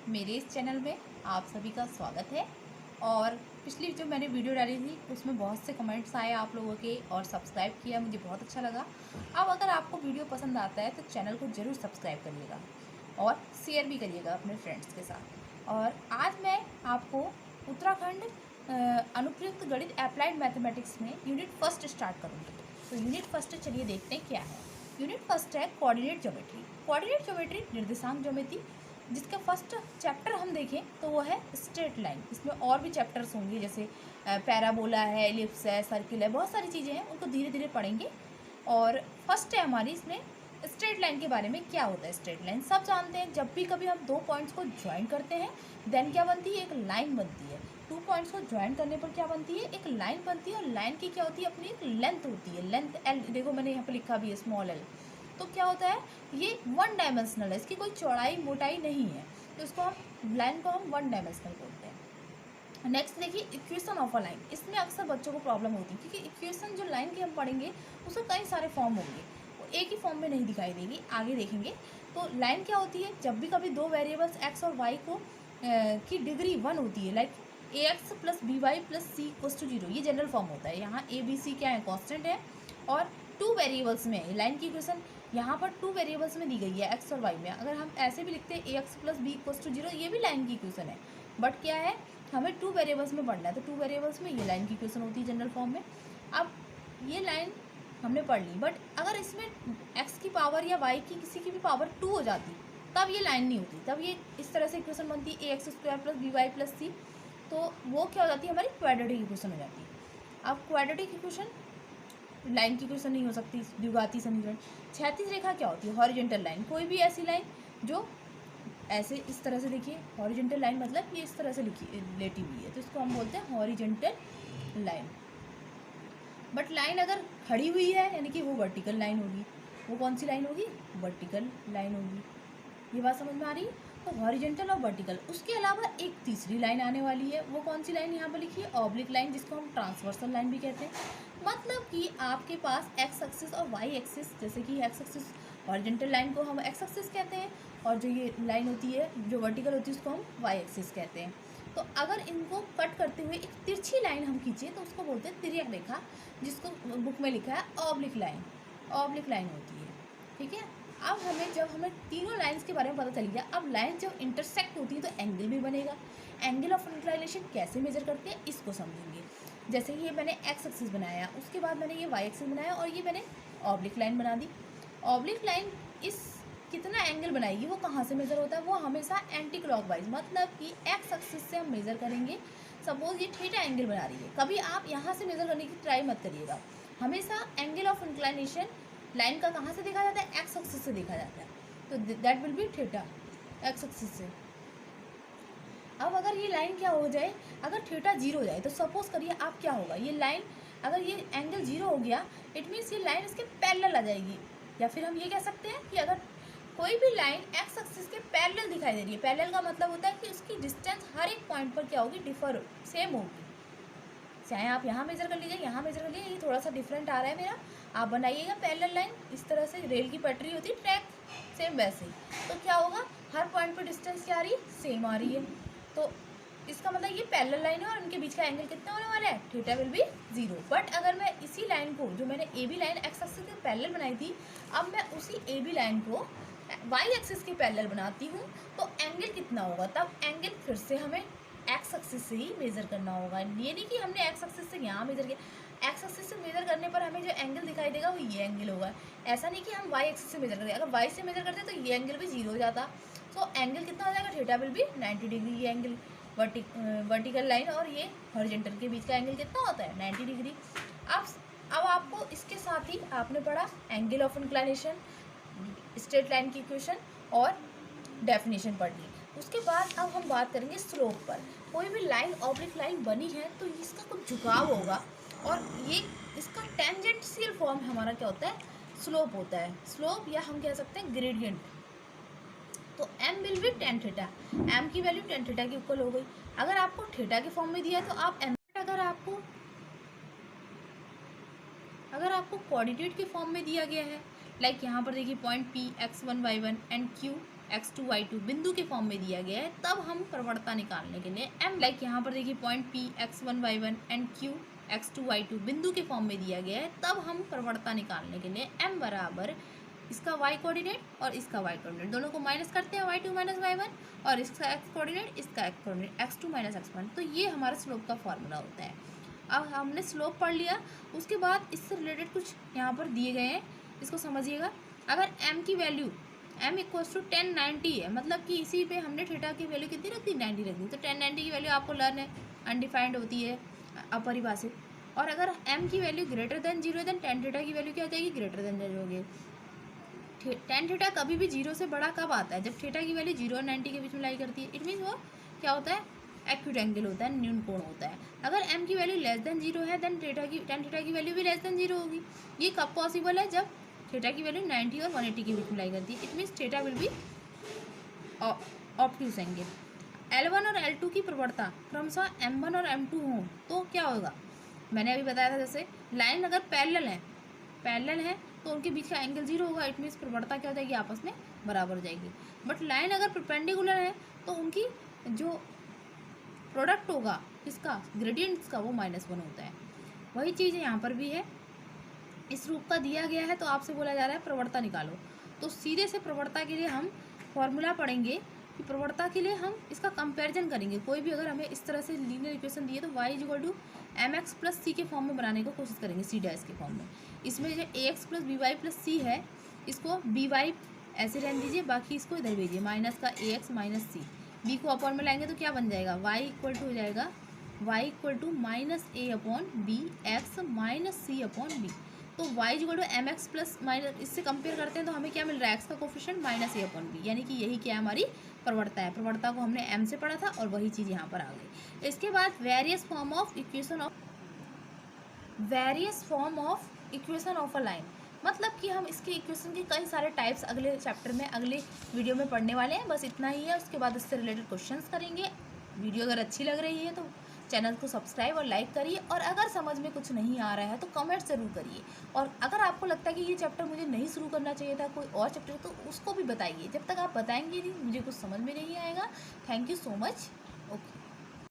मेरे इस चैनल में आप सभी का स्वागत है। और पिछली जो मैंने वीडियो डाली थी उसमें बहुत से कमेंट्स आए आप लोगों के और सब्सक्राइब किया, मुझे बहुत अच्छा लगा। अब अगर आपको वीडियो पसंद आता है तो चैनल को ज़रूर सब्सक्राइब करिएगा और शेयर भी करिएगा अपने फ्रेंड्स के साथ। और आज मैं आपको उत्तराखंड अनुप्रयुक्त गणित अप्लाइड मैथमेटिक्स में यूनिट फर्स्ट स्टार्ट करूँगी। तो यूनिट फर्स्ट चलिए देखते हैं क्या है। यूनिट फर्स्ट है कोऑर्डिनेट ज्योमेट्री। कोऑर्डिनेट ज्योमेट्री निर्देशांक ज्योमेट्री, जिसका फर्स्ट चैप्टर हम देखें तो वो है स्ट्रेट लाइन। इसमें और भी चैप्टर्स होंगे जैसे पैराबोला है, एलिप्स है, सर्किल है, बहुत सारी चीज़ें हैं, उनको धीरे धीरे पढ़ेंगे। और फर्स्ट है हमारी इसमें स्ट्रेट लाइन के बारे में। क्या होता है स्ट्रेट लाइन सब जानते हैं। जब भी कभी हम दो पॉइंट्स को ज्वाइन करते हैं देन क्या बनती है, एक लाइन बनती है। टू पॉइंट्स को ज्वाइन करने पर क्या बनती है, एक लाइन बनती है। और लाइन की क्या होती है, अपनी एक लेंथ होती है, लेंथ एल। देखो मैंने यहाँ पर लिखा भी है स्मॉल एल। तो क्या होता है, ये वन डायमेंशनल है, इसकी कोई चौड़ाई मोटाई नहीं है, तो इसको हम लाइन को हम वन डायमेंशनल बोलते हैं। नेक्स्ट देखिए इक्वेशन ऑफ अ लाइन। इसमें अक्सर बच्चों को प्रॉब्लम होती है क्योंकि इक्वेशन जो लाइन की हम पढ़ेंगे उसमें कई सारे फॉर्म होंगे, वो एक ही फॉर्म में नहीं दिखाई देगी, आगे देखेंगे। तो लाइन क्या होती है, जब भी कभी दो वेरिएबल्स एक्स और वाई को की डिग्री वन होती है, like a x plus B Y plus c equals to zero, ये जनरल फॉर्म होता है। यहाँ ए बी सी क्या है, कॉन्स्टेंट है। और टू वेरिएबल्स में लाइन की इक्वेशन यहाँ पर टू वेरिएबल्स में दी गई है, एक्स और वाई में। अगर हम ऐसे भी लिखते हैं A x plus B equals to zero, ये भी लाइन की इक्वेशन है, बट क्या है, हमें टू वेरिएबल्स में पढ़ना है, तो टू वेरिएबल्स में ये लाइन की इक्वेशन होती है जनरल फॉर्म में। अब ये लाइन हमने पढ़ ली, बट अगर इसमें एक्स की पावर या वाई की किसी की भी पावर टू हो जाती तब ये लाइन नहीं होती, तब ये इस तरह से इक्वेशन बनती है A X square plus B Y plus C. तो वो क्या हो जाती है, हमारी क्वाड्रेटिक इक्वेशन हो जाती है। अब क्वाड्रेटिक इक्वेशन लाइन की इक्वेशन नहीं हो सकती, द्विघाती समीकरण। क्षैतिज रेखा क्या होती है, हॉरिजॉन्टल लाइन, कोई भी ऐसी लाइन जो ऐसे इस तरह से, देखिए हॉरिजॉन्टल लाइन मतलब ये इस तरह से लिखी लेटी हुई है, तो इसको हम बोलते हैं हॉरिजॉन्टल लाइन। बट लाइन अगर खड़ी हुई है यानी कि वो वर्टिकल लाइन होगी। वो कौन सी लाइन होगी, वर्टिकल लाइन होगी। ये बात समझ में आ रही है। तो हॉरिजॉन्टल और वर्टिकल, उसके अलावा एक तीसरी लाइन आने वाली है, वो कौन सी लाइन यहाँ पर लिखी है, ऑब्लिक लाइन, जिसको हम ट्रांसवर्सल लाइन भी कहते हैं। मतलब कि आपके पास एक्स एक्सिस और वाई एक्सिस, जैसे कि एक्स एक्सिस हॉरिजॉन्टल लाइन को हम एक्स एक्सिस कहते हैं, और जो ये लाइन होती है जो वर्टिकल होती है उसको हम वाई एक्सिस कहते हैं। तो अगर इनको कट करते हुए एक तिरछी लाइन हम खींचे तो उसको बोलते हैं तिर्यक रेखा, जिसको बुक में लिखा है ऑब्लिक लाइन। ऑब्लिक लाइन होती है, ठीक है। अब जब हमें तीनों लाइंस के बारे में पता चल गया, अब लाइन जब इंटरसेक्ट होती है तो एंगल भी बनेगा। एंगल ऑफ इंक्लाइनेशन कैसे मेजर करते हैं इसको समझेंगे। जैसे ये मैंने एक्स एक्सिस बनाया, उसके बाद मैंने ये वाई एक्सिस बनाया, और ये मैंने ऑब्लिक लाइन बना दी। ऑब्लिक लाइन इस कितना एंगल बनाएगी, वो कहाँ से मेज़र होता है, वो हमेशा एंटी क्लॉकवाइज, मतलब कि एक्स एक्सिस से हम मेज़र करेंगे। सपोज ये थीटा एंगल बना रही है, कभी आप यहाँ से मेज़र करने की ट्राई मत करिएगा। हमेशा एंगल ऑफ इंक्लाइनेशन लाइन का कहाँ से देखा जाता है, एक्स एक्सिस से देखा जाता है, तो that will be theta, x axis से। अब अगर ये लाइन क्या हो जाए, अगर थीटा जीरो हो जाए तो सपोज करिए आप क्या होगा, ये लाइन अगर ये एंगल जीरो हो गया इट मीन्स ये लाइन इसके पैरेलल आ जाएगी। या फिर हम ये कह सकते हैं कि अगर कोई भी लाइन एक्स एक्सिस के पैरेलल दिखाई दे रही है, पैरेलल का मतलब होता है कि उसकी डिस्टेंस हर एक पॉइंट पर क्या होगी, डिफर सेम होगी। चाहे आप यहाँ मेजर कर लीजिए, यहाँ मेजर कर लीजिए, ये थोड़ा सा डिफरेंट आ रहा है मेरा, आप बनाइएगा पैरेलल लाइन इस तरह से, रेल की पटरी होती है ट्रैक, सेम वैसे ही। तो क्या होगा, हर पॉइंट पर डिस्टेंस क्या आ रही है, सेम आ रही है। तो इसका मतलब ये पैरेलल लाइन है और इनके बीच का एंगल कितना होने वाला है, theta will be zero. But अगर मैं इसी लाइन को, जो मैंने a b line x axis के पैरेलल बनाई थी, अब मैं उसी ए बी लाइन को वाई एक्सिस के पैरेलल बनाती हूँ, तो एंगल कितना होगा, तब एंगल फिर से हमें एक्स एक्सिस से ही मेज़र करना होगा। ये नहीं कि हमने एक्स एक्सिस से यहाँ मेज़र किया, एक्स एक्सिस से मेज़र करने पर हमें जो एंगल दिखाई देगा वो ये एंगल होगा। ऐसा नहीं कि हम वाई एक्सिस से मेज़र करते, अगर वाई से मेज़र करते तो ये एंगल भी जीरो हो जाता। तो एंगल कितना हो जाएगा, थीटा विल बी 90 डिग्री। ये एंगल वर्टिकल लाइन और ये हॉरिजॉन्टल के बीच का एंगल कितना होता है, 90 डिग्री। अब आपको इसके साथ ही आपने पढ़ा angle of inclination, straight line की इक्वेशन और डेफिनेशन पढ़ ली। उसके बाद अब हम बात करेंगे स्लोप पर। कोई भी लाइन ऑब्लिक लाइन बनी है तो इसका कुछ झुकाव होगा, और ये इसका टेंजेंशियल फॉर्म हमारा क्या होता है, स्लोप होता है। स्लोप या हम कह सकते हैं ग्रेडियंट। तो m will be tan theta, m की वैल्यू टेन थीटा की इक्वल हो गई। अगर आपको थीटा के फॉर्म में दिया है तो आप m, अगर आपको कोऑर्डिनेट के फॉर्म में दिया गया है, लाइक यहाँ पर देखिए point P x1 y1 and Q x2 y2 बिंदु के फॉर्म में दिया गया है, तब हम प्रवणता निकालने के लिए m लाइक यहाँ पर देखिए point P x1 y1 and Q x2 y2 बिंदु के फॉर्म में दिया गया है, तब हम प्रवणता निकालने के लिए m बराबर इसका y कोऑर्डिनेट और इसका y कोऑर्डिनेट दोनों को माइनस करते हैं, y2 माइनस y1 और इसका x कोऑर्डिनेट इसका x coordinate x2 minus x1। तो ये हमारा स्लोप का फॉर्मूला होता है। अब हमने स्लोप पढ़ लिया, उसके बाद इससे रिलेटेड कुछ यहाँ पर दिए गए हैं, इसको समझिएगा। अगर m की वैल्यू m इक्वल्स टू 1090 है, मतलब कि इसी पे हमने थीटा की वैल्यू कितनी रख दी, 90 रख दी। तो 1090 की वैल्यू आपको लर्न है, अनडिफाइंड होती है, अपरिभाषित। और अगर m की वैल्यू ग्रेटर देन 0 है, देन tan थीटा की वैल्यू क्या हो जाएगी, ग्रेटर देन 0 होगी। tan थीटा कभी भी 0 से बड़ा कब आता है, जब थीटा की वैल्यू 0 और 90 के बीच में लाई करती है। इट मीन्स वो क्या होता है, एक्यूट एंगल होता है, न्यून कोण होता है। अगर m की वैल्यू लेस देन 0 है, देन tan थीटा की वैल्यू भी लेस देन 0 होगी। ये कब पॉसिबल है, जब थीटा की वैल्यू 90 और 180 के बीच में लाई करती है। It means theta will B obtuse angle. L1 और L2 की प्रवणता क्रमशः M1 और M2 हों तो क्या होगा, मैंने अभी बताया था, जैसे लाइन अगर पैरेलल है तो उनके बीच का एंगल 0 होगा। इट मीन्स प्रवणता क्या हो जाएगी, आपस में बराबर हो जाएगी। बट लाइन अगर परपेंडिकुलर है तो उनकी जो प्रोडक्ट होगा इसका ग्रेडियंट्स का, वो -1 होता है। वही चीज़ यहाँ पर भी है, इस रूप का दिया गया है तो आपसे बोला जा रहा है प्रवणता निकालो। तो सीधे से प्रवणता के लिए हम फॉर्मूला पढ़ेंगे कि प्रवणता के लिए हम इसका कंपैरिजन करेंगे। कोई भी अगर हमें इस तरह से लीनियर इक्वेशन दिए तो y = mx + c के फॉर्म में बनाने की कोशिश करेंगे, c डैश के फॉर्म में। इसमें जो ax + by + c है, इसको by ऐसे रहने दीजिए, बाकी इसको इधर भेजिए, माइनस का ax माइनस c। b को अपॉन में लाएंगे तो क्या बन जाएगा, y = हो जाएगा y = -a/b x - c/b। तो y = mx प्लस माइनस, इससे कंपेयर करते हैं तो हमें क्या मिल रहा है, x का कोफिशिएंट -a/b, यानी कि यही क्या हमारी प्रवणता है। प्रवणता को हमने m से पढ़ा था और वही चीज़ यहाँ पर आ गई। इसके बाद various form of equation of a line, मतलब कि हम इसके इक्वेशन के कई सारे टाइप्स अगले चैप्टर में, अगले वीडियो में पढ़ने वाले हैं। बस इतना ही है, उसके बाद इससे रिलेटेड क्वेश्चंस करेंगे। वीडियो अगर अच्छी लग रही है तो चैनल को सब्सक्राइब और लाइक करिए, और अगर समझ में कुछ नहीं आ रहा है तो कमेंट ज़रूर करिए। और अगर आपको लगता है कि ये चैप्टर मुझे नहीं शुरू करना चाहिए था, कोई और चैप्टर, तो उसको भी बताइए। जब तक आप बताएंगे नहीं, मुझे कुछ समझ में नहीं आएगा। Thank you so much.